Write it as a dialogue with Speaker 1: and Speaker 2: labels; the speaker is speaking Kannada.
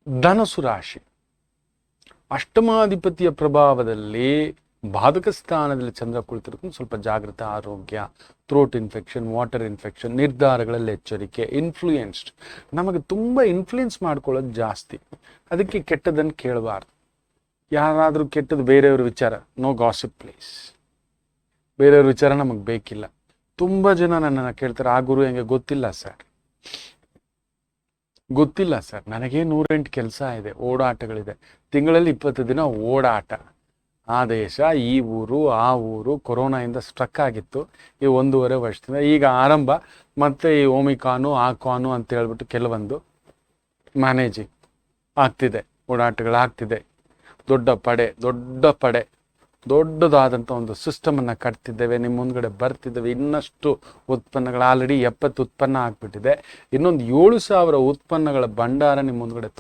Speaker 1: ಧನಸು ರಾಶಿ ಅಷ್ಟಮಾಧಿಪತಿಯ ಪ್ರಭಾವದಲ್ಲಿ ಬಾಧಕ ಸ್ಥಾನದಲ್ಲಿ ಚಂದ್ರ ಕುಳಿತಿರೋದು ಸ್ವಲ್ಪ ಜಾಗೃತ ಆರೋಗ್ಯ, ಥ್ರೋಟ್ ಇನ್ಫೆಕ್ಷನ್, ವಾಟರ್ ಇನ್ಫೆಕ್ಷನ್, ನಿರ್ಧಾರಗಳಲ್ಲಿ ಎಚ್ಚರಿಕೆ, ಇನ್ಫ್ಲೂಯೆನ್ಸ್ಡ್. ನಮಗೆ ತುಂಬ ಇನ್ಫ್ಲೂಯೆನ್ಸ್ ಮಾಡ್ಕೊಳ್ಳೋದು ಜಾಸ್ತಿ. ಅದಕ್ಕೆ ಕೆಟ್ಟದನ್ನು ಕೇಳಬಾರ್ದು. ಯಾರಾದರೂ ಕೆಟ್ಟದ್ದು ಬೇರೆಯವ್ರ ವಿಚಾರ, ನೋ ಗಾಸಿಪ್ ಪ್ಲೀಸ್. ಬೇರೆಯವ್ರ ವಿಚಾರ ನಮಗೆ ಬೇಕಿಲ್ಲ. ತುಂಬ ಜನ ನನ್ನನ್ನು ಕೇಳ್ತಾರೆ, ಆ ಗುರು ಹೆಂಗೆ ಗೊತ್ತಿಲ್ಲ ಸರ್, ಗೊತ್ತಿಲ್ಲ ಸರ್, ನನಗೆ 108 ಕೆಲಸ ಇದೆ, ಓಡಾಟಗಳಿದೆ, ತಿಂಗಳಲ್ಲಿ 20 ದಿನ ಓಡಾಟ. ಆ ದೇಶ, ಈ ಊರು, ಆ ಊರು, ಕೊರೋನಾಯಿಂದ ಸ್ಟ್ರಕ್ ಆಗಿತ್ತು ಈ 1.5 ವರ್ಷದಿಂದ. ಈಗ ಆರಂಭ ಮತ್ತೆ ಈ ಓಮಿಕಾನು ಆಕ್ವಾನು ಅಂತ ಹೇಳ್ಬಿಟ್ಟು ಕೆಲವೊಂದು ಮ್ಯಾನೇಜಿಂಗ್ ಆಗ್ತಿದೆ, ಓಡಾಟಗಳಾಗ್ತಿದೆ. ದೊಡ್ಡ ಪಡೆ ದೊಡ್ಡದಾದಂಥ ಒಂದು ಸಿಸ್ಟಮನ್ನು ಕಟ್ತಿದ್ದೇವೆ, ನಿಮ್ಮ ಮುಂದ್ಗಡೆ ಬರ್ತಿದ್ದೇವೆ. ಇನ್ನಷ್ಟು ಉತ್ಪನ್ನಗಳು ಆಲ್ರೆಡಿ 70 ಉತ್ಪನ್ನ ಆಗ್ಬಿಟ್ಟಿದೆ. ಇನ್ನೊಂದು 7,000 ಉತ್ಪನ್ನಗಳ ಭಂಡಾರ ನಿಮ್ಮ ಮುಂದ್ಗಡೆ